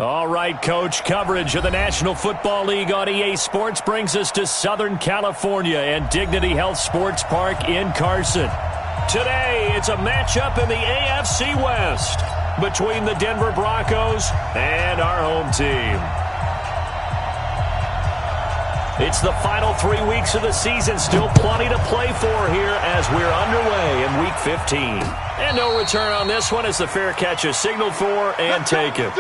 All right, Coach, coverage of the National Football League on EA Sports brings us to Southern California and Dignity Health Sports Park in Carson. Today, it's a matchup in the AFC West between the Denver Broncos and our home team. It's the final 3 weeks of the season. Still plenty to play for here as we're underway in Week 15. And no return on this one as the fair catch is signaled for and taken.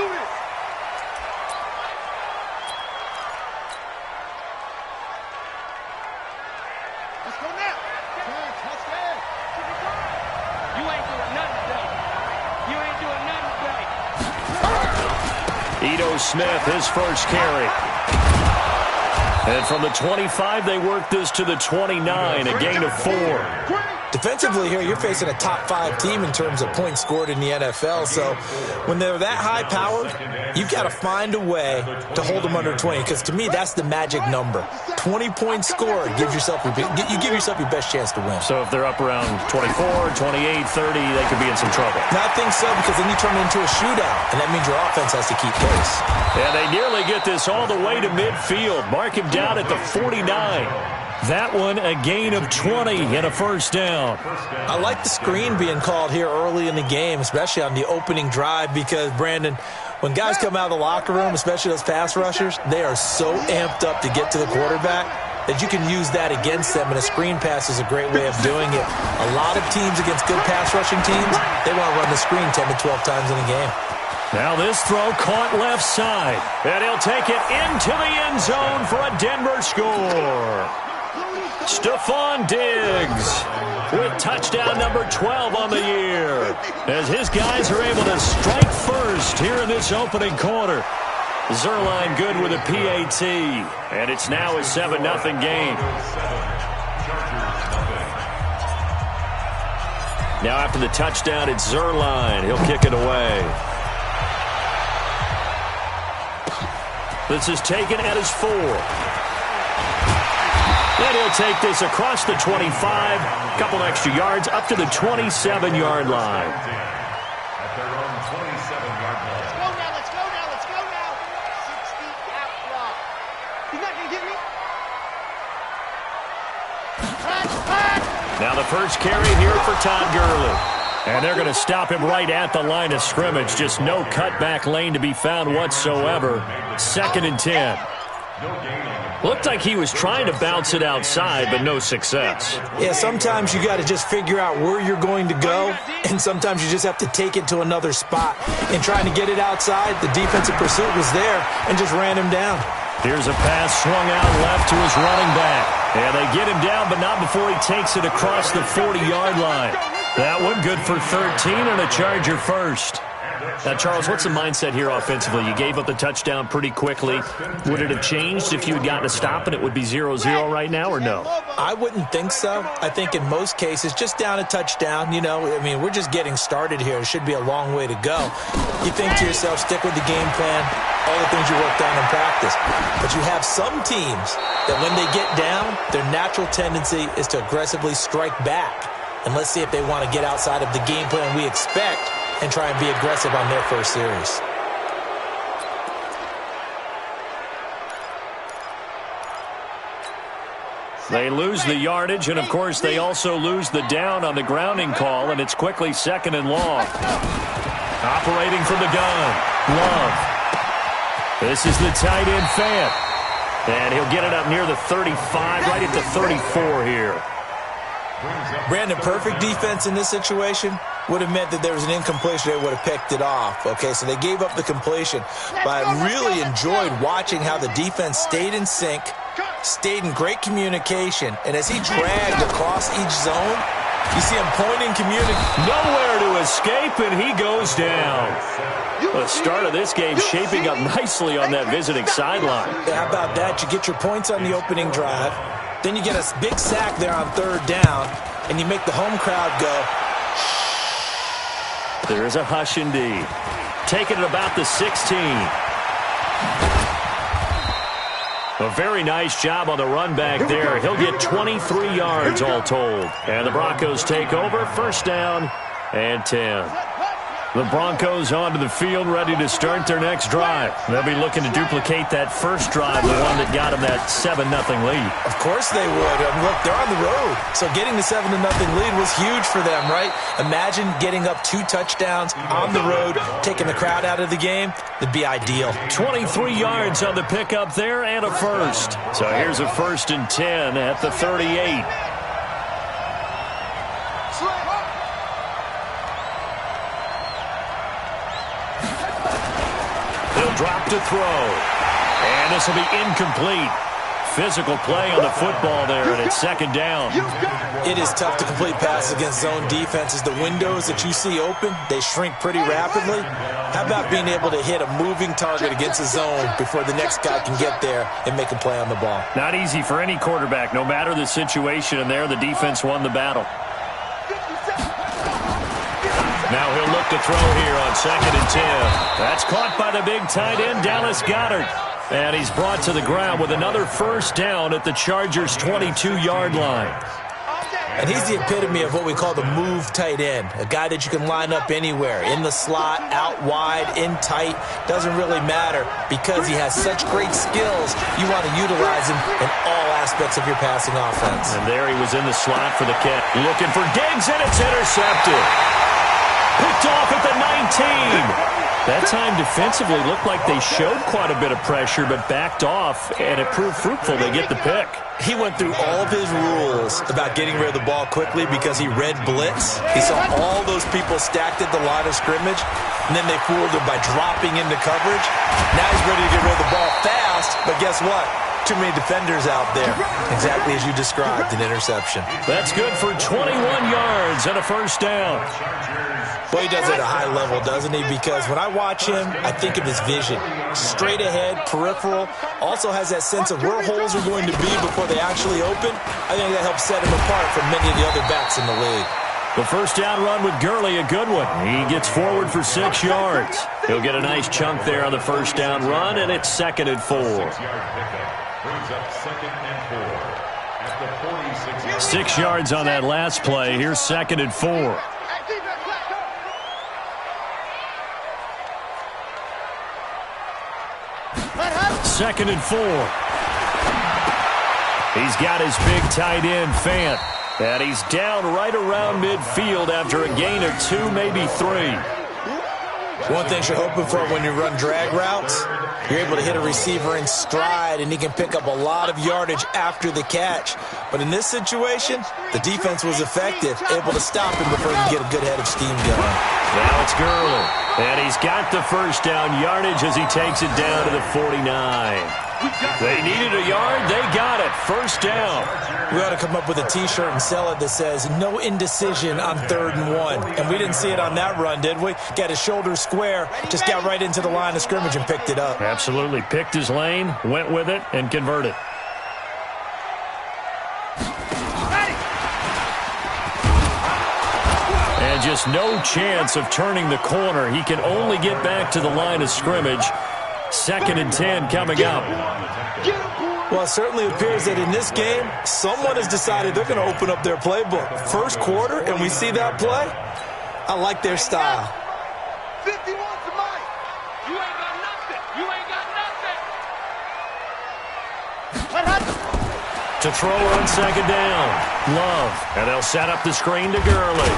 Smith, his first carry. And from the 25, they work this to the 29, a gain of 4. Defensively here, you're facing a top 5 team in terms of points scored in the NFL. So when they're that high-powered, you've got to find a way to hold them under 20. Because to me, that's the magic number. 20 points scored, you give yourself your best chance to win. So if they're up around 24, 28, 30, they could be in some trouble. No, I think so, because then you turn it into a shootout, and that means your offense has to keep pace. And they nearly get this all the way to midfield. Mark him down at the 49. That one, a gain of 20 and a first down. I like the screen being called here early in the game, especially on the opening drive, because, Brandon, when guys come out of the locker room, especially those pass rushers, they are so amped up to get to the quarterback that you can use that against them, and a screen pass is a great way of doing it. A lot of teams against good pass rushing teams, they want to run the screen 10 to 12 times in a game. Now this throw caught left side, and he'll take it into the end zone for a Denver score. Stephon Diggs with touchdown number 12 on the year as his guys are able to strike first here in this opening quarter. Zerline good with a PAT, and it's now a 7-0 game. Now after the touchdown, it's Zerline. He'll kick it away. This is taken at his 4. And he'll take this across the 25, a couple extra yards, up to the 27-yard line. At their own 27-yard line. Let's go now. 60 out block. He's not going to get me. Now the first carry here for Todd Gurley. And they're going to stop him right at the line of scrimmage. Just no cutback lane to be found whatsoever. 2nd and 10. Looked like he was trying to bounce it outside, but no success. Yeah, sometimes you got to just figure out where you're going to go, and sometimes you just have to take it to another spot. And trying to get it outside, the defensive pursuit was there and just ran him down. Here's a pass swung out left to his running back. And they get him down, but not before he takes it across the 40-yard line. That one good for 13 and a Charger first. Now, Charles, what's the mindset here offensively? You gave up the touchdown pretty quickly. Would it have changed if you had gotten a stop and it would be 0-0 right now, or no? I wouldn't think so. I think in most cases, just down a touchdown, we're just getting started here. It should be a long way to go. You think to yourself, stick with the game plan, all the things you worked on in practice. But you have some teams that when they get down, their natural tendency is to aggressively strike back. And let's see if they want to get outside of the game plan we expect and try and be aggressive on their first series. They lose the yardage, and, of course, they also lose the down on the grounding call, and it's quickly 2nd and long. Operating from the gun, Love. This is the tight end, Fant. And he'll get it up near the 35, right at the 34 here. Brandon, perfect defense in this situation would have meant that there was an incompletion. They would have picked it off. Okay, so they gave up the completion. But I really enjoyed watching how the defense stayed in sync, stayed in great communication, and as he dragged across each zone, you see him pointing, communicating. Nowhere to escape, and he goes down. The start of this game shaping up nicely on that visiting sideline. How about that? You get your points on the opening drive. Then you get a big sack there on 3rd down, and you make the home crowd go. There is a hush indeed. Taking it about the 16. A very nice job on the run back there. He'll get 23 yards all told. And the Broncos take over, 1st down and 10. The Broncos onto the field, ready to start their next drive. They'll be looking to duplicate that first drive, the one that got them that 7-0 lead. Of course they would. Look, they're on the road. So getting the 7-0 lead was huge for them, right? Imagine getting up 2 touchdowns on the road, taking the crowd out of the game. It'd be ideal. 23 yards on the pickup there and a first. So here's a 1st and 10 at the 38. He'll drop to throw. And this will be incomplete. Physical play on the football there, and it's 2nd down. It is tough to complete passes against zone defenses. The windows that you see open, they shrink pretty rapidly. How about being able to hit a moving target against a zone before the next guy can get there and make a play on the ball? Not easy for any quarterback, no matter the situation, and there the defense won the battle. Now he'll look to throw here on 2nd and 10. That's caught by the big tight end, Dallas Goedert. And he's brought to the ground with another 1st down at the Chargers' 22-yard line. And he's the epitome of what we call the move tight end, a guy that you can line up anywhere, in the slot, out wide, in tight, doesn't really matter because he has such great skills. You want to utilize him in all aspects of your passing offense. And there he was in the slot for the catch. Looking for Diggs, and it's intercepted. Picked off at the 19. That time defensively looked like they showed quite a bit of pressure, but backed off, and it proved fruitful. They get the pick. He went through all of his rules about getting rid of the ball quickly because he read blitz. He saw all those people stacked at the line of scrimmage, and then they fooled him by dropping into coverage. Now he's ready to get rid of the ball fast, but guess what? Too many defenders out there. Exactly as you described, an interception. That's good for 21 yards and a 1st down. Well, he does it at a high level, doesn't he? Because when I watch him, I think of his vision. Straight ahead, peripheral. Also has that sense of where holes are going to be before they actually open. I think that helps set him apart from many of the other backs in the league. The 1st down run with Gurley, a good one. He gets forward for 6 yards. He'll get a nice chunk there on the 1st down run, and it's 2nd and 4. Brings up 2nd and 4 at the 46. 6 yards on that last play. Here's 2nd and 4. 2nd and 4. He's got his big tight end, Fant. And he's down right around midfield after a gain of 2, maybe 3. One thing you're hoping for when you run drag routes, you're able to hit a receiver in stride, and he can pick up a lot of yardage after the catch. But in this situation, the defense was effective, able to stop him before he could get a good head of steam going. Now it's Gurley. And he's got the 1st down yardage as he takes it down to the 49. They needed a yard. They got it. 1st down. We ought to come up with a T-shirt and sell it that says, no indecision on 3rd and 1. And we didn't see it on that run, did we? Got his shoulders square, just got right into the line of scrimmage and picked it up. Absolutely. Picked his lane, went with it, and converted. And just no chance of turning the corner. He can only get back to the line of scrimmage. 2nd and 10 coming up. Well, it certainly appears that in this game, someone has decided they're going to open up their playbook. 1st quarter, and we see that play. I like their style. 51 to Mike. You ain't got nothing. You ain't got nothing. To throw on 2nd down. Love. And they'll set up the screen to Gurley.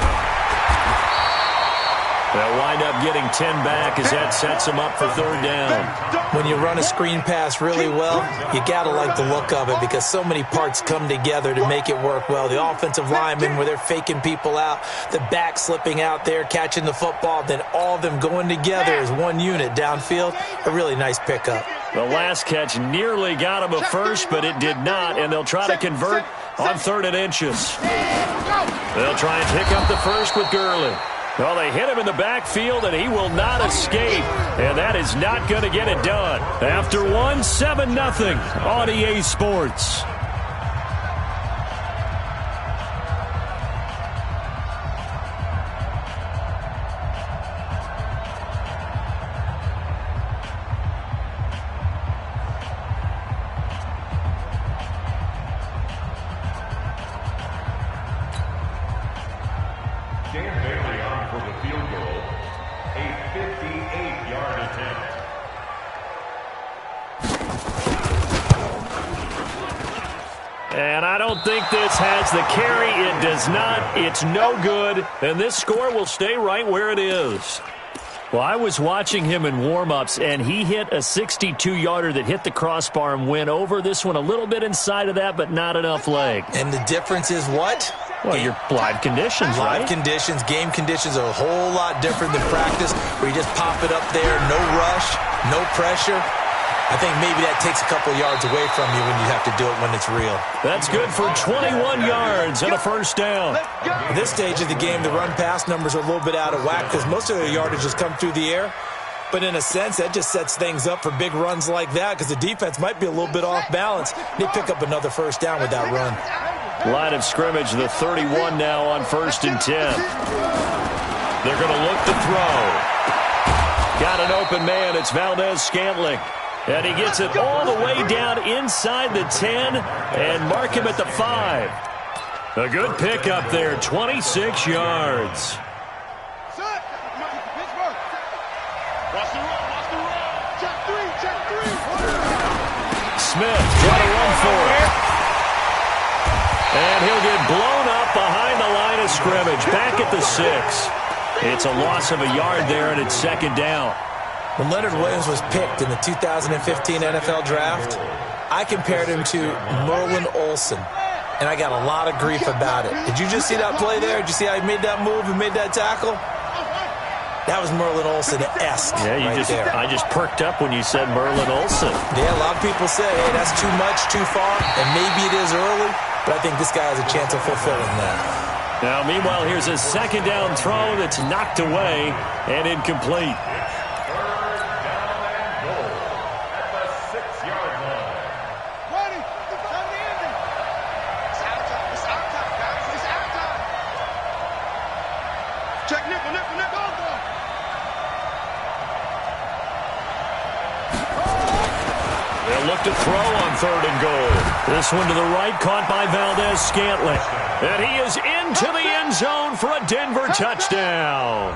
They'll wind up getting 10 back as that sets them up for 3rd down. When you run a screen pass really well, you got to like the look of it because so many parts come together to make it work well. The offensive linemen where they're faking people out, the back slipping out there, catching the football, then all of them going together as one unit downfield. A really nice pickup. The last catch nearly got him a first, but it did not, and they'll try to convert on 3rd and inches. They'll try and pick up the first with Gurley. Well, they hit him in the backfield, and he will not escape. And that is not going to get it done. After 1, 7-0 on EA Sports. a 58-yard attempt. And I don't think this has the carry. It does not. It's no good. And this score will stay right where it is. Well, I was watching him in warm-ups, and he hit a 62-yarder that hit the crossbar and went over. This one a little bit inside of that, but not enough leg. And the difference is what? Well, your live conditions, right? Live conditions, game conditions are a whole lot different than practice, where you just pop it up there, no rush, no pressure. I think maybe that takes a couple yards away from you when you have to do it when it's real. That's good for 21 yards and a first down. At this stage of the game, the run-pass numbers are a little bit out of whack because most of the yardage has come through the air. But in a sense, that just sets things up for big runs like that because the defense might be a little bit off balance. They pick up another first down with that run. Line of scrimmage, the 31 now on 1st and 10. They're going to look to throw. Got an open man. It's Valdez-Scantling. And he gets it all the way down inside the 10 and mark him at the 5. A good pickup there, 26 yards. Smith trying to run for it. And he'll get blown up behind the line of scrimmage, back at the 6. It's a loss of a yard there, and it's 2nd down. When Leonard Williams was picked in the 2015 NFL Draft, I compared him to Merlin Olsen, and I got a lot of grief about it. Did you just see that play there? Did you see how he made that move and made that tackle? That was Merlin Olsen-esque. Yeah, I just perked up when you said Merlin Olsen. Yeah, a lot of people say, hey, that's too much, too far, and maybe it is early, but I think this guy has a chance of fulfilling that. Now, meanwhile, here's a 2nd down throw that's knocked away and incomplete. To throw on 3rd and goal. This one to the right, caught by Valdez-Scantling. And he is into the end zone for a Denver touchdown.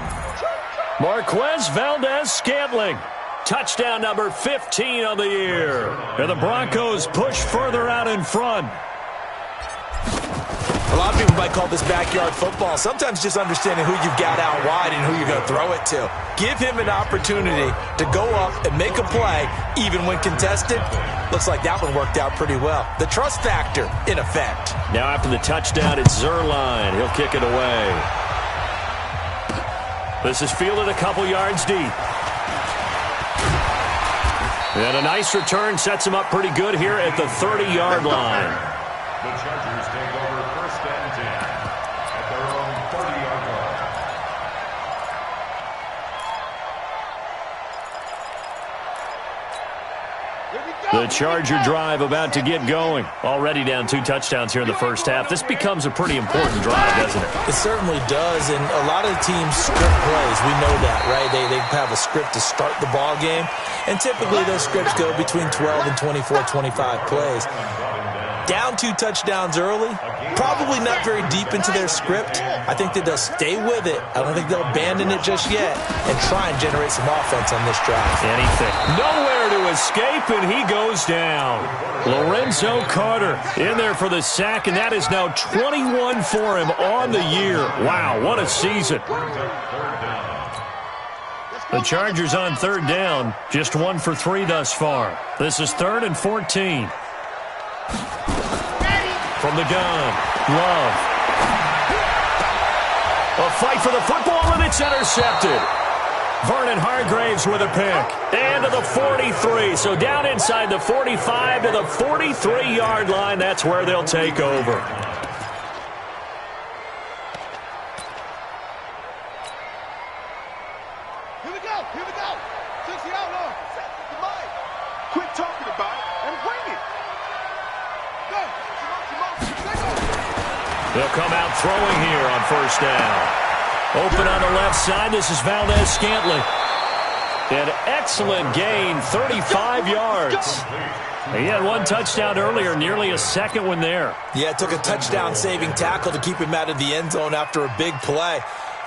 Marquez Valdez-Scantling. Touchdown number 15 of the year. And the Broncos push further out in front. A lot of people might call this backyard football. Sometimes just understanding who you've got out wide and who you're going to throw it to. Give him an opportunity to go up and make a play, even when contested. Looks like that one worked out pretty well. The trust factor, in effect. Now after the touchdown, it's Zuerlein. He'll kick it away. This is fielded a couple yards deep. And a nice return sets him up pretty good here at the 30-yard line. The Chargers take over 1st and 10 at their own 30-yard line. The Charger drive about to get going. Already down 2 touchdowns here in the first half. This becomes a pretty important drive, doesn't it? It certainly does, and a lot of the teams script plays. We know that, right? They have a script to start the ball game, and typically those scripts go between 12 and 24, 25 plays. Down 2 touchdowns early, probably not very deep into their script. I think that they'll stay with it. I don't think they'll abandon it just yet and try and generate some offense on this drive. Anything. Nowhere to escape, and he goes down. Lorenzo Carter in there for the sack, and that is now 21 for him on the year. Wow, what a season. The Chargers on 3rd down, just 1 for 3 thus far. This is 3rd and 14. From the gun, Love. A fight for the football, and it's intercepted. Vernon Hargraves with a pick. And to the 43. So down inside the 45 to the 43-yard line. That's where they'll take over. Here we go. 60 out long. Set the mic. Quit talking about it and bring it. Go. They'll come out throwing here on 1st down. Open on the left side. This is Valdez-Scantling. An excellent gain, 35 yards. He had 1 touchdown earlier, nearly a 2nd one there. Yeah, it took a touchdown-saving tackle to keep him out of the end zone after a big play.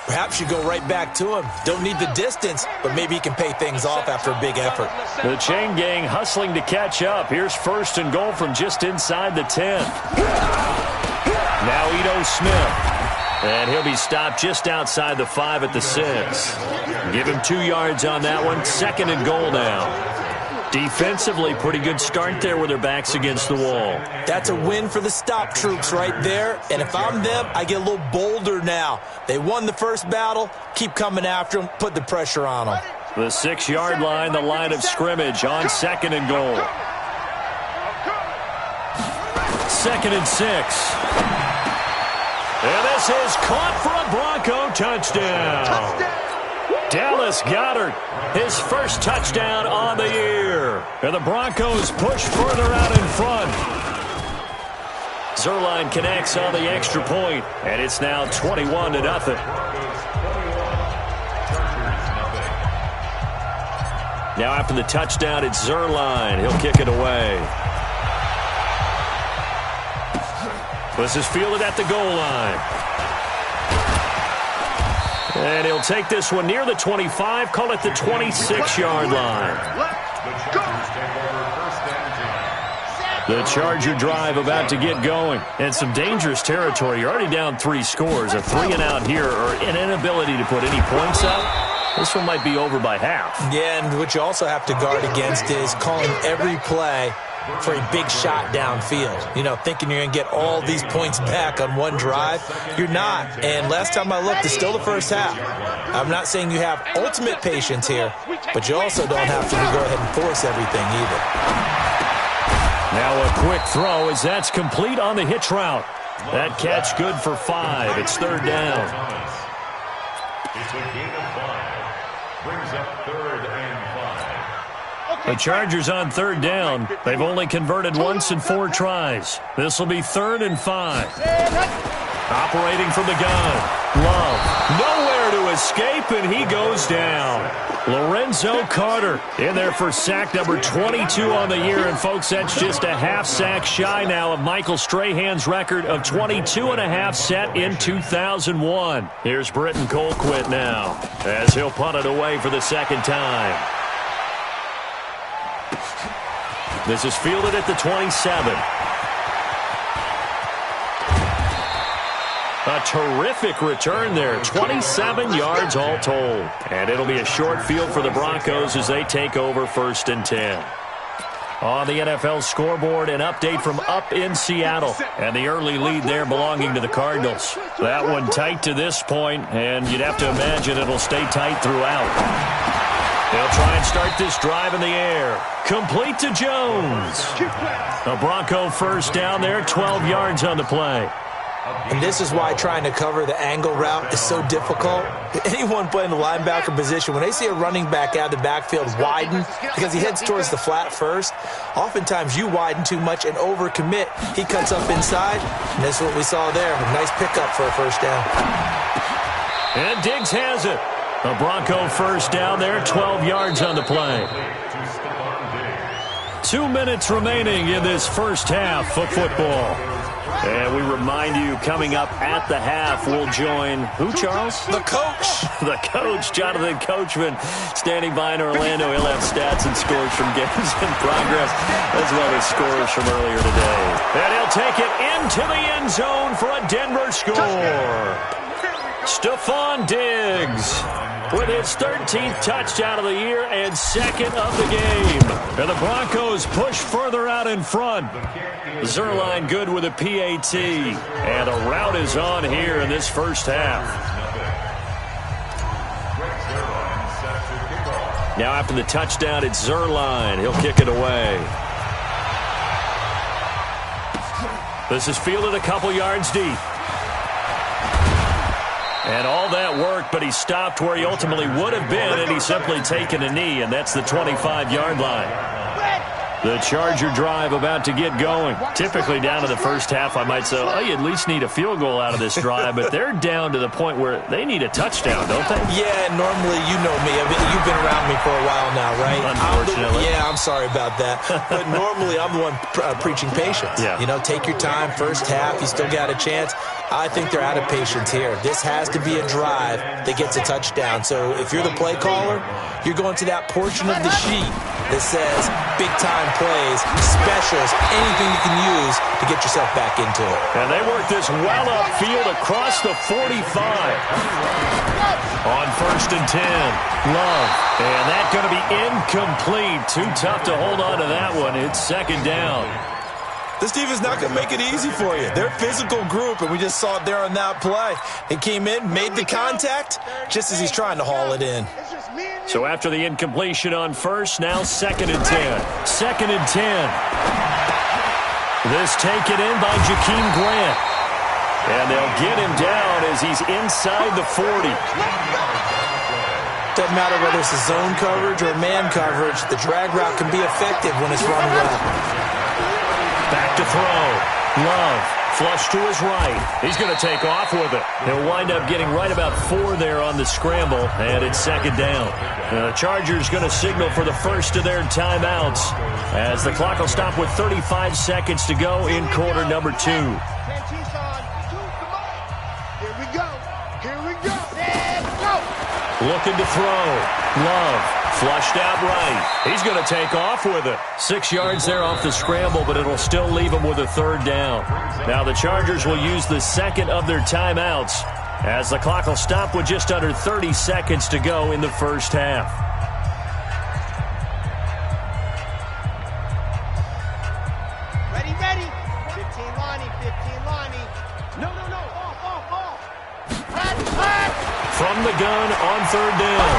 Perhaps you go right back to him. Don't need the distance, but maybe he can pay things off after a big effort. The chain gang hustling to catch up. Here's first and goal from just inside the 10. Now Ito Smith. And he'll be stopped just outside the 5 at the 6. Give him 2 yards on that one. Second and goal now. Defensively, pretty good start there with their backs against the wall. That's a win for the stop troops right there. And if I'm them, I get a little bolder now. They won the first battle. Keep coming after them. Put the pressure on them. The 6-yard line, the line of scrimmage on second and goal. Second and 6. And this is caught for a Bronco touchdown. Dallas Goedert, his first touchdown on the year. And the Broncos push further out in front. Zuerlein connects on the extra point, and it's now 21-0. Now after the touchdown, it's Zuerlein. He'll kick it away. This is fielded at the goal line. And he'll take this one near the 25, call it the 26-yard line. The Charger drive about to get going. And some dangerous territory. You're already down 3 scores. A 3-and-out here or an inability to put any points up. This one might be over by half. Yeah, and what you also have to guard against is calling every play for a big shot downfield. You know, thinking you're going to get all these points back on one drive. You're not. And last time I looked, it's still the first half. I'm not saying you have ultimate patience here, but you also don't have to go ahead and force everything either. Now a quick throw as that's complete on the hitch route. That catch good for 5. It's third down. It's a gain of 5. Brings up 3rd and 5. The Chargers on third down. They've only converted once in 4 tries. This will be 3rd and 5. Operating from the gun. Love. Nowhere to escape, and he goes down. Lorenzo Carter in there for sack number 22 on the year. And, folks, that's just a half sack shy now of Michael Strahan's record of 22.5 set in 2001. Here's Britton Colquitt now as he'll punt it away for the second time. This is fielded at the 27. A terrific return there. 27 yards all told. And it'll be a short field for the Broncos as they take over 1st and 10. On the NFL scoreboard, an update from up in Seattle. And the early lead there belonging to the Cardinals. That one tight to this point, and you'd have to imagine it'll stay tight throughout. They'll try and start this drive in the air. Complete to Jones. A Bronco first down there, 12 yards on the play. And this is why trying to cover the angle route is so difficult. Anyone playing the linebacker position, when they see a running back out of the backfield widen because he heads towards the flat first, oftentimes you widen too much and overcommit. He cuts up inside, and this is what we saw there. A nice pickup for a first down. And Diggs has it. A Bronco first down there, 12 yards on the play. 2 minutes remaining in this first half of football. And we remind you, coming up at the half, we'll join who, Charles? The coach. The coach, Jonathan Coachman, standing by in Orlando. He'll have stats and scores from games in progress, as well as scores from earlier today. And he'll take it into the end zone for a Denver score. Stefon Diggs with his 13th touchdown of the year and 2nd of the game. And the Broncos push further out in front. Zuerlein good with a PAT. And a rout is on here in this first half. Now after the touchdown, it's Zuerlein. He'll kick it away. This is fielded a couple yards deep. And all that worked, but he stopped where he ultimately would have been, and he's simply taken a knee, and that's the 25-yard line. The Charger drive about to get going. Typically down to the first half, I might say, oh, you at least need a field goal out of this drive, but they're down to the point where they need a touchdown, don't they? Yeah, normally, you know me. I mean, you've been around me for a while now, right? Unfortunately. I'm sorry about that. But normally, I'm the one preaching patience. Yeah. You know, take your time, first half, you still got a chance. I think they're out of patience here. This has to be a drive that gets a touchdown. So if you're the play caller, you're going to that portion of the sheet that says big-time plays, specials, anything you can use to get yourself back into it. And they work this well upfield across the 45. On 1st and 10, Love. And that's going to be incomplete. Too tough to hold on to that one. It's 2nd down. This defense not going to make it easy for you. They're a physical group, and we just saw it there on that play. It came in, made the contact, just as he's trying to haul it in. So after the incompletion on 1st, now 2nd and 10. 2nd and 10. This taken in by Jakeem Grant. And they'll get him down as he's inside the 40. Doesn't matter whether it's a zone coverage or man coverage, the drag route can be effective when it's run well. Back to throw. Love. Flush to his right. He's going to take off with it. He'll wind up getting right about 4 there on the scramble, and it's 2nd down. The Chargers going to signal for the first of their timeouts as the clock will stop with 35 seconds to go in quarter number 2. Here we go. Here we go. Let's go. Looking to throw. Love. Flushed out right. He's going to take off with it. 6 yards there off the scramble, but it'll still leave him with a 3rd down. Now the Chargers will use the second of their timeouts as the clock will stop with just under 30 seconds to go in the first half. Ready, ready. 15 Lonnie, 15 Lonnie. No. Off. From the gun on 3rd down.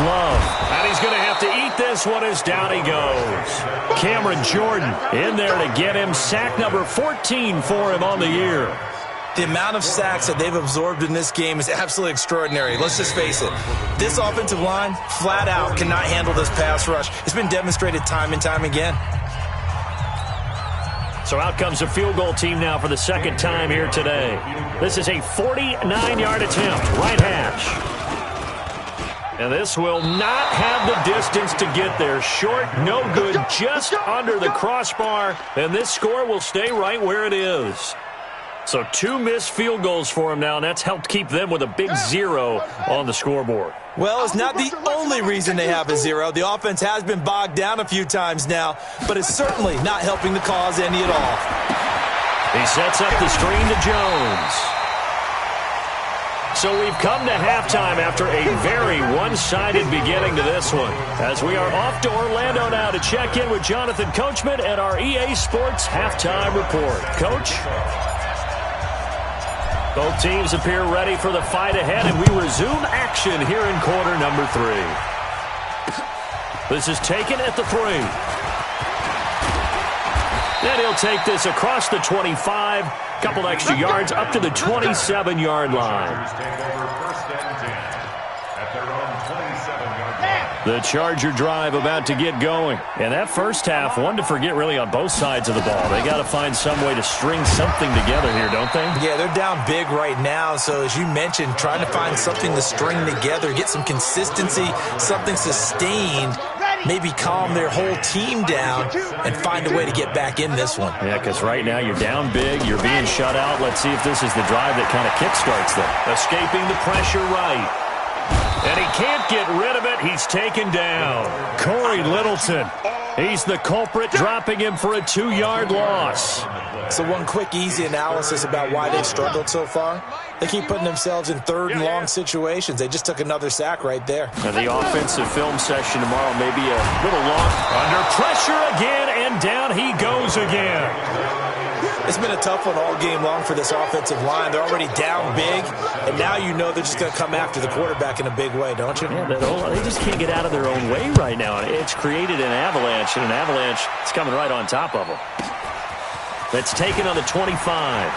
Love. And he's going to have to eat this one as down he goes. Cameron Jordan in there to get him. Sack number 14 for him on the year. The amount of sacks that they've absorbed in this game is absolutely extraordinary. Let's just face it. This offensive line, flat out, cannot handle this pass rush. It's been demonstrated time and time again. So out comes a field goal team now for the 2nd time here today. This is a 49-yard attempt, right hash. And this will not have the distance to get there. Short, no good, just under the crossbar. And this score will stay right where it is. So 2 missed field goals for him now, and that's helped keep them with a big 0 on the scoreboard. Well, it's not the only reason they have a 0. The offense has been bogged down a few times now, but it's certainly not helping the cause any at all. He sets up the screen to Jones. So we've come to halftime after a very one-sided beginning to this one, as we are off to Orlando now to check in with Jonathan Coachman at our EA Sports Halftime Report. Coach? Both teams appear ready for the fight ahead, and we resume action here in quarter number 3. This is taken at the 3. And he'll take this across the 25, couple extra yards up to the 27-yard line. The Charger drive about to get going. And that first half, one to forget really on both sides of the ball. They got to find some way to string something together here, don't they? Yeah, they're down big right now. So as you mentioned, trying to find something to string together, get some consistency, something sustained, maybe calm their whole team down and find a way to get back in this one. Yeah, because right now you're down big, you're being shut out. Let's see if this is the drive that kind of kickstarts them. Escaping the pressure right. And he can't get rid of it. He's taken down. Corey Littleton. He's the culprit, dropping him for a 2-yard loss. So one quick, easy analysis about why they've struggled so far. They keep putting themselves in 3rd and long situations. They just took another sack right there. And the offensive film session tomorrow may be a little long. Under pressure again, and down he goes again. It's been a tough one all game long for this offensive line. They're already down big, and now you know they're just going to come after the quarterback in a big way, don't you? Yeah, they just can't get out of their own way right now. It's created an avalanche, and an avalanche is coming right on top of them. That's taken on the 25.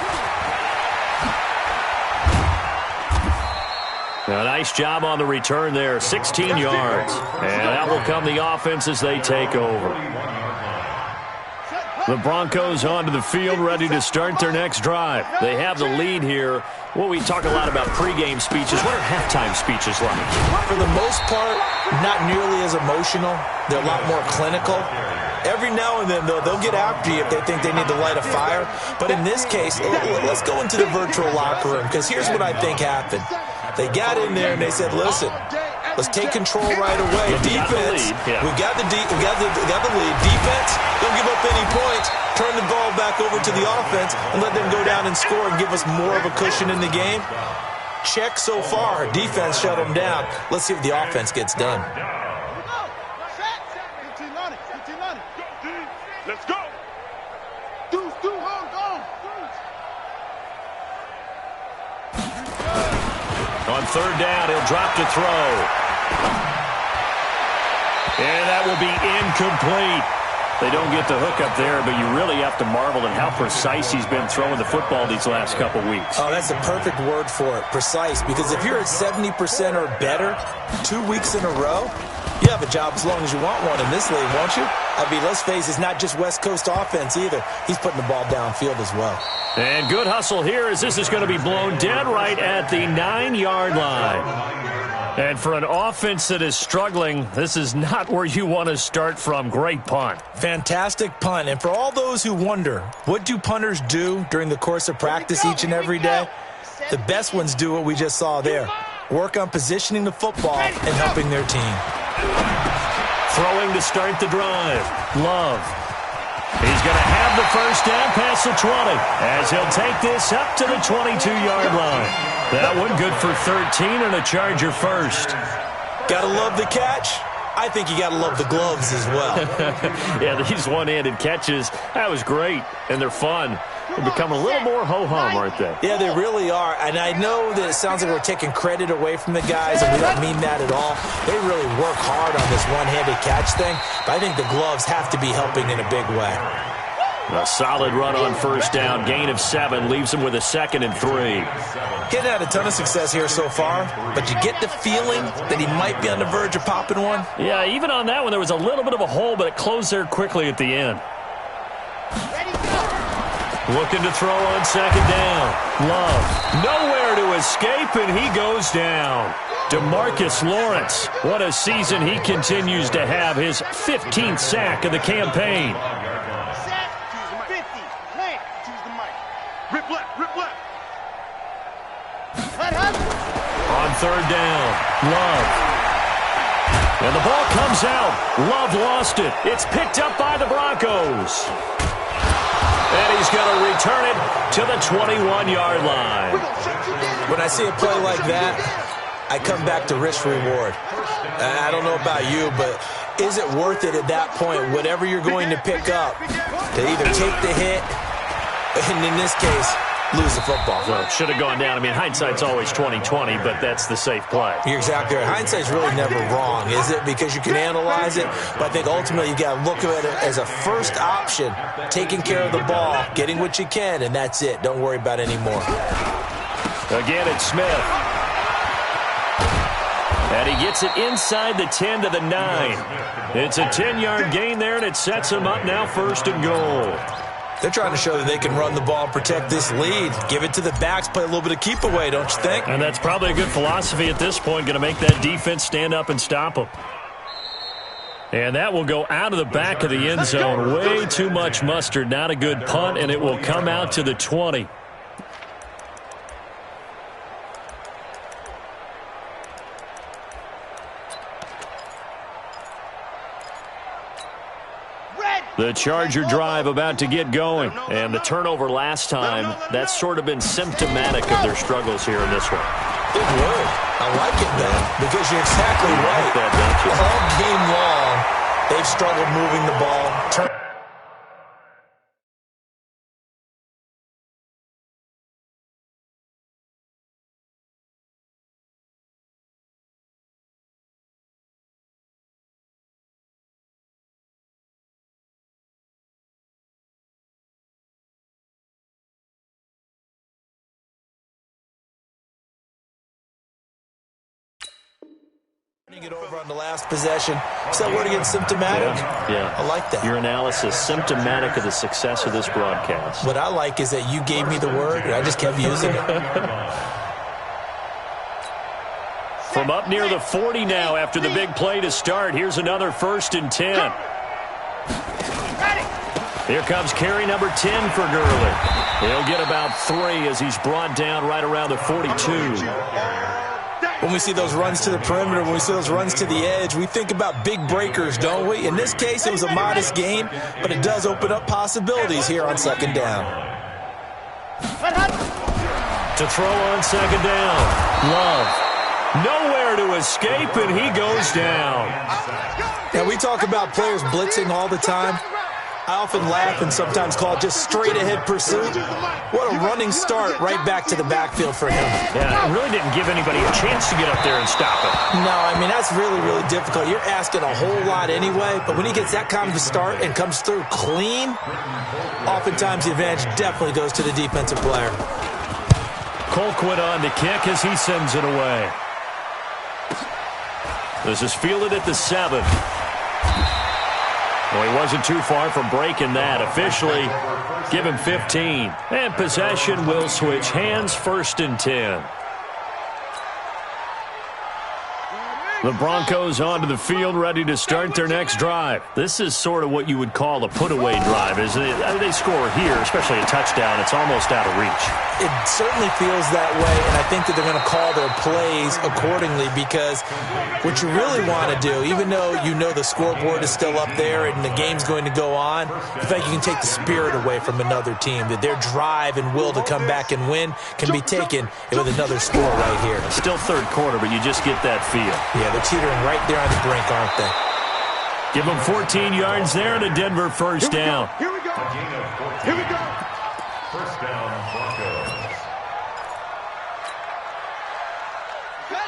A nice job on the return there, 16 yards. And that will come the offense as they take over. The Broncos onto the field, ready to start their next drive. They have the lead here. Well, we talk a lot about pregame speeches. What are halftime speeches like? For the most part, not nearly as emotional. They're a lot more clinical. Every now and then, though, they'll get after you if they think they need to light a fire. But in this case, let's go into the virtual locker room, because here's what I think happened. They got in there and they said, listen, let's take control right away. Defense, we got the lead. Defense, don't give up any points. Turn the ball back over to the offense and let them go down and score and give us more of a cushion in the game. Check so far. Defense shut them down. Let's see if the offense gets done. Let's go. On third down, he'll drop to throw. And that will be incomplete. They don't get the hook up there, but you really have to marvel at how precise he's been throwing the football these last couple weeks. Oh, that's a perfect word for it, precise, because if you're at 70% or better 2 weeks in a row, you have a job as long as you want one in this league, won't you? I mean, let's face it, it's not just West Coast offense either. He's putting the ball downfield as well. And good hustle here as this is going to be blown dead right at the 9-yard line. And for an offense that is struggling, this is not where you want to start from. Great punt. Fantastic punt. And for all those who wonder, what do punters do during the course of practice each and every day? The best ones do what we just saw there. Work on positioning the football and helping their team. Throwing to start the drive. Love. He's going to have the first down past the 20 as he'll take this up to the 22-yard line. That one good for 13 and a Charger first. Gotta love the catch. I think you gotta love the gloves as well. Yeah, these one-handed catches, that was great, and they're fun. They're becoming a little more ho-hum, aren't they? Yeah, they really are. And I know that it sounds like we're taking credit away from the guys, and we don't mean that at all. They really work hard on this one-handed catch thing, but I think the gloves have to be helping in a big way. A solid run on first down. Gain of 7 leaves him with a 2nd and 3. He's had a ton of success here so far, but you get the feeling that he might be on the verge of popping one. Yeah, even on that one, there was a little bit of a hole, but it closed there quickly at the end. Looking to throw on second down. Love. Nowhere to escape, and he goes down. DeMarcus Lawrence. What a season he continues to have. His 15th sack of the campaign. On third down, Love. And the ball comes out. Love lost it. It's picked up by the Broncos. And he's going to return it to the 21-yard line. When I see a play like that, I come back to risk-reward. I don't know about you, but is it worth it at that point, whatever you're going to pick up, to either take the hit, and in this case, lose the football? So it should have gone down. I mean, hindsight's always 20/20, but that's the safe play. You're exactly right. Hindsight's really never wrong, is it? Because you can analyze it, but I think ultimately you got to look at it as a first option, taking care of the ball, getting what you can, and that's it. Don't worry about any more. Again, it's Smith. And he gets it inside the 10 to the 9. It's a 10-yard gain there, and it sets him up now 1st and goal. They're trying to show that they can run the ball and protect this lead. Give it to the backs, play a little bit of keep away, don't you think? And that's probably a good philosophy at this point, going to make that defense stand up and stop them. And that will go out of the back of the end zone. Way too much mustard. Not a good punt, and it will come out to the 20. The Charger drive about to get going. And the turnover last time, that's sort of been symptomatic of their struggles here in this one. Good word. I like it, man, because you're exactly right. All game long, they've struggled moving the ball. It over on the last possession. Is that word again, symptomatic? Yeah. I like that. Your analysis, symptomatic of the success of this broadcast. What I like is that you gave me the word, and I just kept using it. From up near the 40 now after the big play to start, here's another 1st and 10. Here comes carry number 10 for Gurley. He'll get about 3 as he's brought down right around the 42. When we see those runs to the perimeter, when we see those runs to the edge, we think about big breakers, don't we? In this case, it was a modest gain, but it does open up possibilities here on second down. To throw on second down. Love. Nowhere to escape, and he goes down. Now, we talk about players blitzing all the time. I often laugh and sometimes call it just straight-ahead pursuit. What a running start right back to the backfield for him. Yeah, it really didn't give anybody a chance to get up there and stop it. No, I mean, that's really, really difficult. You're asking a whole lot anyway, but when he gets that kind of a start and comes through clean, oftentimes the advantage definitely goes to the defensive player. Colquitt on to kick as he sends it away. This is fielded at the 7. Well, he wasn't too far from breaking that. Officially, give him 15. And possession will switch hands, 1st and 10. The Broncos onto the field, ready to start their next drive. This is sort of what you would call a put-away drive, isn't it? I mean, they score here, especially a touchdown. It's almost out of reach. It certainly feels that way, and I think that they're going to call their plays accordingly because what you really want to do, even though you know the scoreboard is still up there and the game's going to go on, I think you can take the spirit away from another team, that their drive and will to come back and win can be taken with another score right here. Still third quarter, but you just get that feel. Yeah, they're teetering right there on the brink, aren't they? Give them 14 yards there and a Denver first down. Here we go. Here we go. First down, Broncos.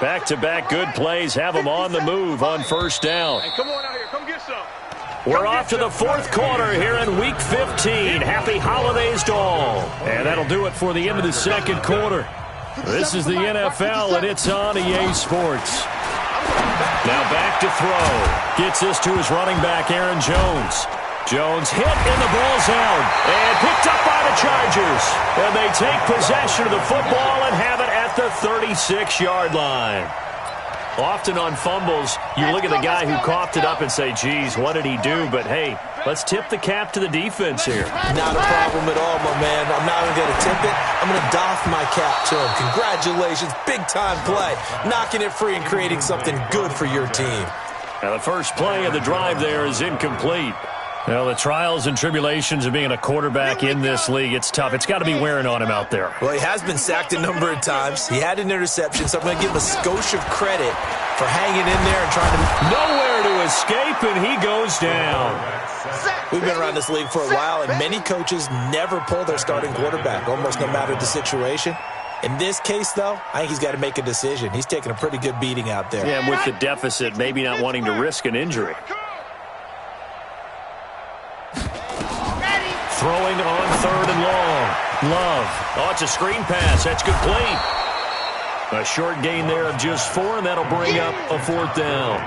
Back-to-back good plays have them on the move on first down. Hey, come on out here. Come get some. We're off to the 4th quarter here in Week 15. Happy holidays to all. And that'll do it for the end of the second quarter. This is the NFL, and it's on EA Sports. Now back to throw. Gets this to his running back, Aaron Jones. Jones hit in the ball zone and picked up by the Chargers. And they take possession of the football and have it at the 36-yard line. Often on fumbles, you look at the guy who coughed it up and say, geez, what did he do? But, hey, let's tip the cap to the defense here. Not a problem at all, my man. I'm not even going to tip it. I'm going to doff my cap to him. Congratulations. Big-time play. Knocking it free and creating something good for your team. Now, the first play of the drive there is incomplete. Well, the trials and tribulations of being a quarterback in this league, it's tough. It's got to be wearing on him out there. Well, he has been sacked a number of times. He had an interception, so I'm going to give him a skosh of credit for hanging in there and trying to... Nowhere to escape, and he goes down. We've been around this league for a while, and many coaches never pull their starting quarterback, almost no matter the situation. In this case, though, I think he's got to make a decision. He's taking a pretty good beating out there. Yeah, and with the deficit, maybe not wanting to risk an injury. Throwing on 3rd and long. Love. Oh, it's a screen pass. That's complete. A short gain there of just 4, and that'll bring up a 4th down.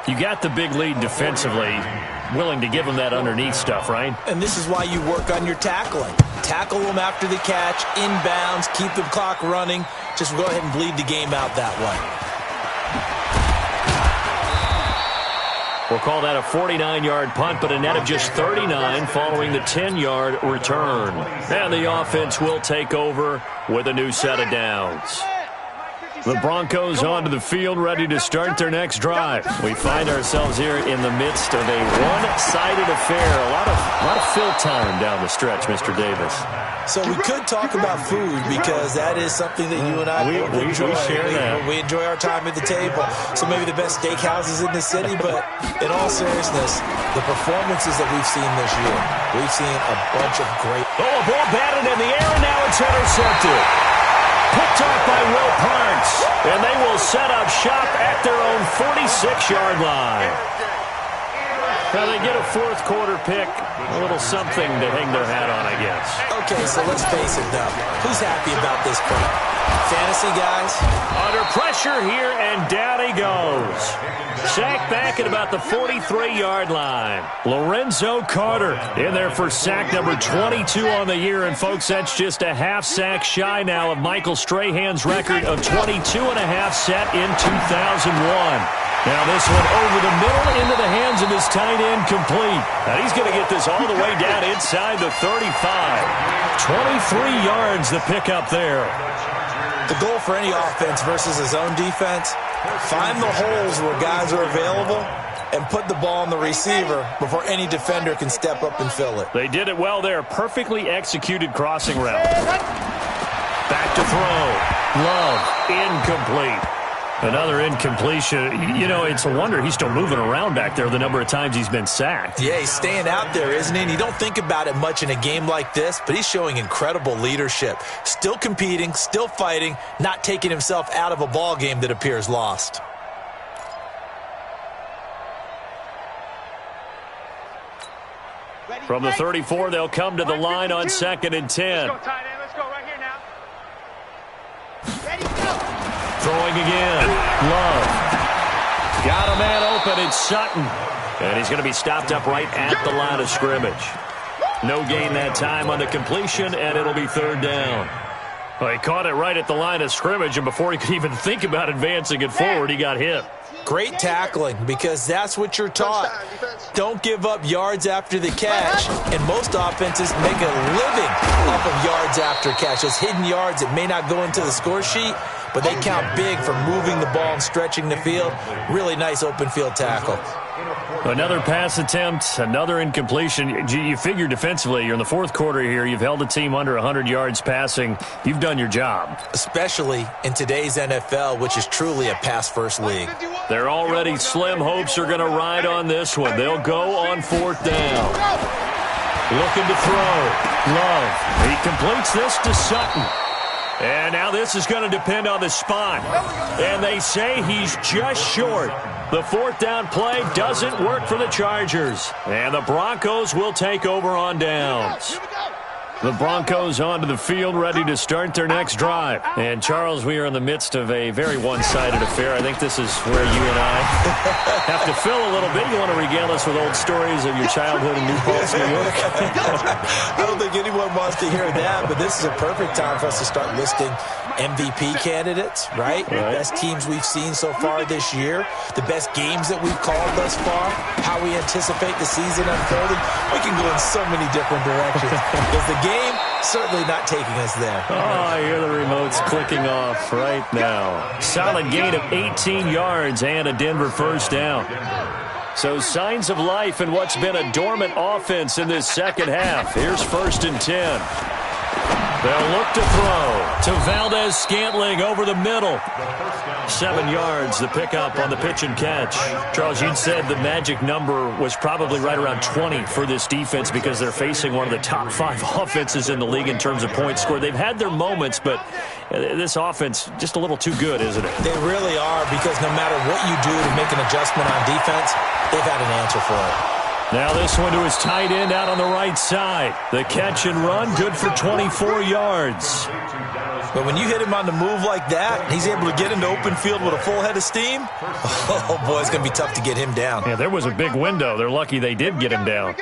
You got the big lead defensively. Willing to give them that underneath stuff, right? And this is why you work on your tackling. Tackle them after the catch, inbounds, keep the clock running. Just go ahead and bleed the game out that way. We'll call that a 49-yard punt, but a net of just 39 following the 10-yard return. And the offense will take over with a new set of downs. The Broncos onto the field, ready to start their next drive. We find ourselves here in the midst of a one-sided affair. A lot of fill time down the stretch, Mr. Davis. So we could talk about food because that is something that you and I enjoy. We share that. We enjoy our time at the table. So maybe the best steakhouses in the city, but in all seriousness, the performances that we've seen this year, we've seen a bunch of great... Oh, a ball batted in the air, and now it's intercepted. Picked off by Will Parks, and they will set up shop at their own 46-yard line. Now they get a 4th quarter pick, a little something to hang their hat on, I guess. Okay, so let's face it, though. Who's happy about this play? Fantasy guys? Under pressure here, and down he goes. Sacked back at about the 43-yard line. Lorenzo Carter in there for sack number 22 on the year. And, folks, that's just a half sack shy now of Michael Strahan's record of 22 and a half set in 2001. Now this one over the middle into the hands of his tight end, complete. And he's going to get this all the way down inside the 35. 23 yards the pickup there. The goal for any offense versus his own defense, find the holes where guys are available and put the ball on the receiver before any defender can step up and fill it. They did it well there. Perfectly executed crossing route. Back to throw. Love, incomplete. Another incompletion. You know, it's a wonder he's still moving around back there the number of times he's been sacked. Yeah, he's staying out there, isn't he? And you don't think about it much in a game like this, but he's showing incredible leadership. Still competing, still fighting, not taking himself out of a ball game that appears lost. From the 34, they'll come to the line on 2nd and 10. Let's go, tight end. Let's go right here now. Ready, go. Throwing again. Love. Got a man open. It's Sutton. And he's going to be stopped up right at the line of scrimmage. No gain that time on the completion, and it'll be 3rd down. Well, he caught it right at the line of scrimmage, and before he could even think about advancing it forward, he got hit. Great tackling, because that's what you're taught. Don't give up yards after the catch, and most offenses make a living off of yards after catch. Those hidden yards that may not go into the score sheet, but they count big for moving the ball and stretching the field. Really nice open field tackle. Another pass attempt, another incompletion. You figure defensively, you're in the 4th quarter here. You've held a team under 100 yards passing. You've done your job. Especially in today's NFL, which is truly a pass-first league. They're already slim hopes are going to ride on this one. They'll go on 4th down. Looking to throw. Love. He completes this to Sutton. And now this is going to depend on the spot. And they say he's just short. The 4th down play doesn't work for the Chargers. And the Broncos will take over on downs. The Broncos onto the field, ready to start their next drive. And, Charles, we are in the midst of a very one-sided affair. I think this is where you and I have to fill a little bit. You want to regale us with old stories of your childhood in New Paltz, New York? I don't think anyone wants to hear that, but this is a perfect time for us to start listing MVP candidates, right? The best teams we've seen so far this year, the best games that we've called thus far, how we anticipate the season unfolding. We can go in so many different directions. Because the game certainly not taking us there. Oh, I hear the remotes clicking off right now. Solid gain of 18 yards and a Denver 1st down. So signs of life in what's been a dormant offense in this 2nd half. Here's 1st and 10. They'll look to throw to Valdez-Scantling over the middle. 7 yards, the pickup on the pitch and catch. Charles, you'd said the magic number was probably right around 20 for this defense because they're facing one of the top 5 offenses in the league in terms of points scored. They've had their moments, but this offense just a little too good, isn't it? They really are, because no matter what you do to make an adjustment on defense, they've had an answer for it. Now this one to his tight end out on the right side. The catch and run, good for 24 yards. But when you hit him on the move like that, he's able to get into open field with a full head of steam. Oh, boy, it's going to be tough to get him down. Yeah, there was a big window. They're lucky they did get him down.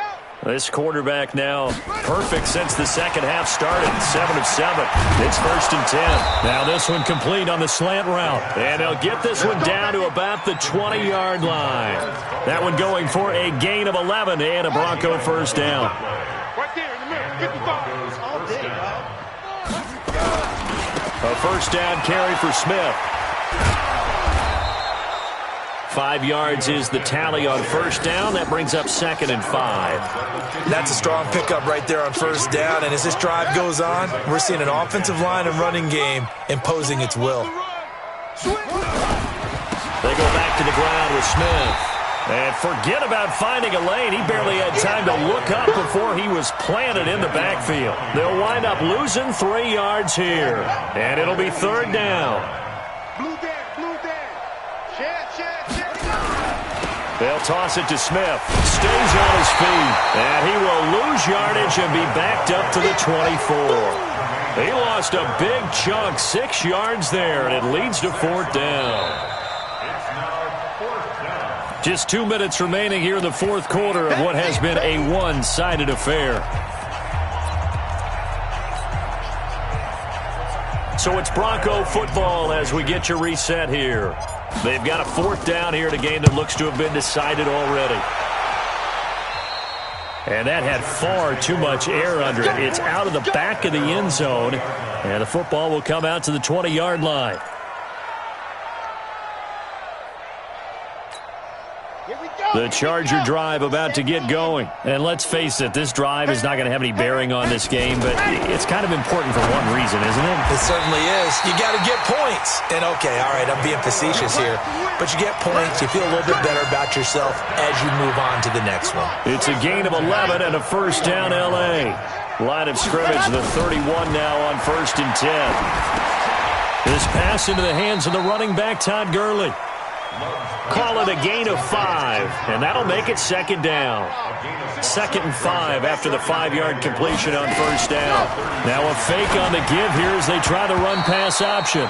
This quarterback now perfect since the 2nd half started. 7 of 7. It's 1st and 10. Now this one complete on the slant route. And they'll get this one down to about the 20-yard line. That one going for a gain of 11 and a Bronco 1st down. Right there in the middle, 55. All day, A 1st down carry for Smith. 5 yards is the tally on 1st down. That brings up 2nd and 5. That's a strong pickup right there on 1st down. And as this drive goes on, we're seeing an offensive line and running game imposing its will. They go back to the ground with Smith. And forget about finding a lane. He barely had time to look up before he was planted in the backfield. They'll wind up losing 3 yards here. And it'll be 3rd down. Blue Dan. They'll toss it to Smith. Stays on his feet. And he will lose yardage and be backed up to the 24. He lost a big chunk, 6 yards there, and it leads to 4th down. Just 2 minutes remaining here in the 4th quarter of what has been a one-sided affair. So it's Bronco football as we get your reset here. They've got a 4th down here in a game that looks to have been decided already. And that had far too much air under it. It's out of the back of the end zone, and the football will come out to the 20-yard line. The Charger drive about to get going. And let's face it, this drive is not going to have any bearing on this game, but it's kind of important for one reason, isn't it? It certainly is. You got to get points. And okay, all right, I'm being facetious here, but you get points, you feel a little bit better about yourself as you move on to the next one. It's a gain of 11 and a 1st down L.A. Line of scrimmage, the 31 now on 1st and 10. This pass into the hands of the running back, Todd Gurley. Call it a gain of 5, and that'll make it 2nd down. 2nd and 5 after the 5-yard completion on 1st down. Now a fake on the give here as they try the run-pass option.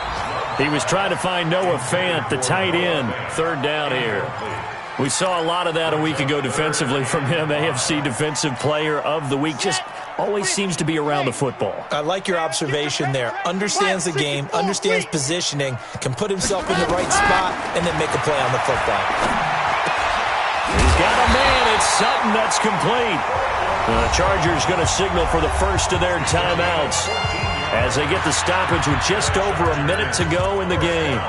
He was trying to find Noah Fant, the tight end. 3rd down here. We saw a lot of that a week ago defensively from him. AFC Defensive Player of the Week. Just always seems to be around the football. I like your observation there. Understands the game, understands positioning, can put himself in the right spot, and then make a play on the football. He's got a man. It's Sutton. That's complete. The Chargers going to signal for the first of their timeouts as they get the stoppage with just over a minute to go in the game.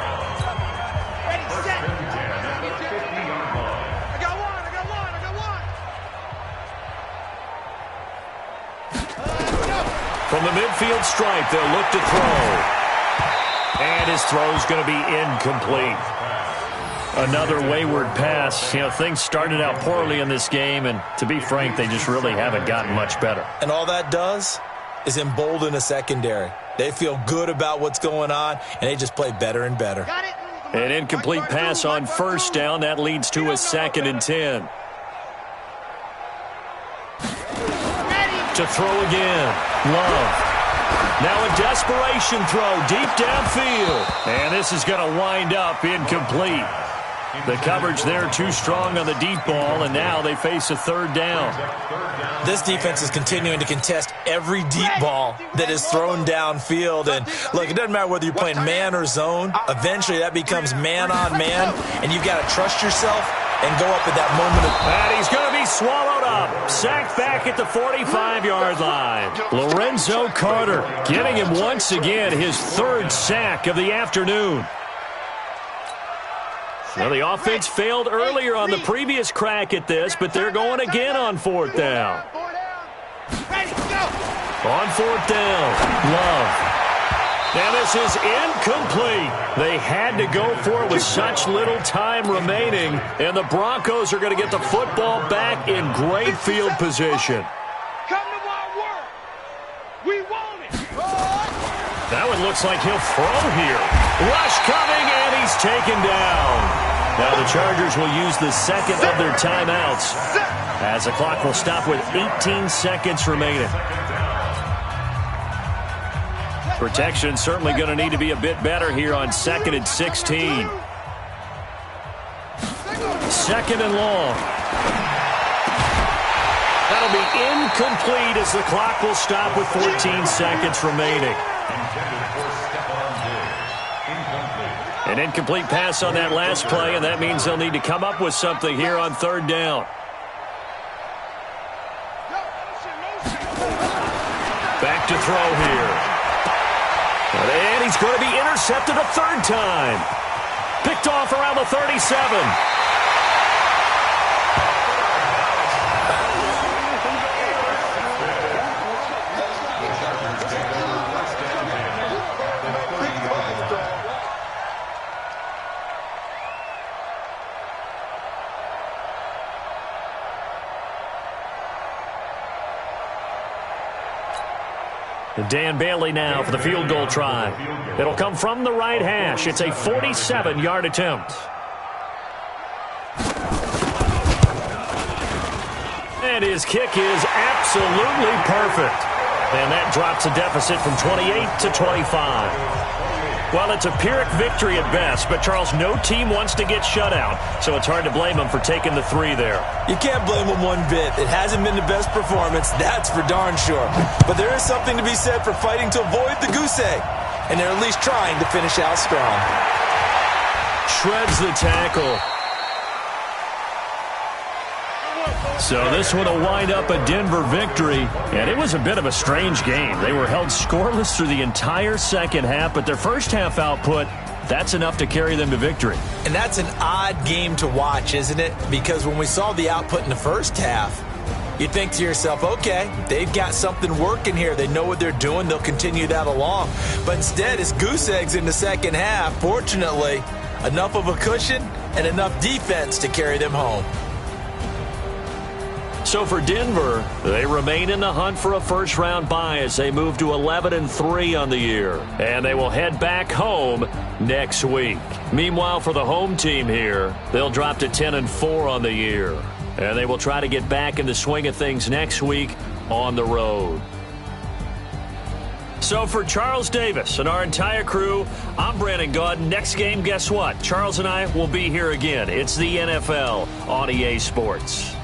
From the midfield stripe, they'll look to throw. And his throw's going to be incomplete. Another wayward pass. You know, things started out poorly in this game, and to be frank, they just really haven't gotten much better. And all that does is embolden a secondary. They feel good about what's going on, and they just play better and better. An incomplete pass on 1st down. That leads to a 2nd and 10. To throw again. Love. Now a desperation throw deep downfield. And this is going to wind up incomplete. The coverage there too strong on the deep ball, and now they face a 3rd down. This defense is continuing to contest every deep ball that is thrown downfield. And look, it doesn't matter whether you're playing man or zone. Eventually that becomes man on man, and you've got to trust yourself and go up at that moment of... And he's going to be swallowed up. Sacked back at the 45-yard line. Lorenzo Carter getting him once again his 3rd sack of the afternoon. Well, the offense failed earlier on the previous crack at this, but they're going again on 4th down. On 4th down, Love. Now this is incomplete. They had to go for it with such little time remaining, and the Broncos are going to get the football back in great field position. Come to my work. We want it. That one looks like he'll throw here. Rush coming, and he's taken down. Now the Chargers will use the 2nd of their timeouts as the clock will stop with 18 seconds remaining. Protection certainly going to need to be a bit better here on 2nd and 16. 2nd and long. That'll be incomplete as the clock will stop with 14 seconds remaining. An incomplete pass on that last play, and that means they'll need to come up with something here on 3rd down. Back to throw here. And he's going to be intercepted a 3rd time. Picked off around the 37. Dan Bailey now for the field goal try. It'll come from the right hash. It's a 47-yard attempt. And his kick is absolutely perfect. And that drops a deficit from 28 to 25. Well, it's a Pyrrhic victory at best, but Charles, no team wants to get shut out, so it's hard to blame them for taking the 3 there. You can't blame them one bit. It hasn't been the best performance, that's for darn sure. But there is something to be said for fighting to avoid the goose egg, and they're at least trying to finish out strong. shreds the tackle. So this one will wind up a Denver victory, and it was a bit of a strange game. They were held scoreless through the entire second half, but their first half output, that's enough to carry them to victory. And that's an odd game to watch, isn't it? Because when we saw the output in the first half, you think to yourself, okay, they've got something working here. They know what they're doing. They'll continue that along. But instead, it's goose eggs in the second half. Fortunately, enough of a cushion and enough defense to carry them home. So for Denver, they remain in the hunt for a first-round bye as they move to 11-3 on the year. And they will head back home next week. Meanwhile, for the home team here, they'll drop to 10-4 on the year. And they will try to get back in the swing of things next week on the road. So for Charles Davis and our entire crew, I'm Brandon Gaudin. Next game, guess what? Charles and I will be here again. It's the NFL on EA Sports.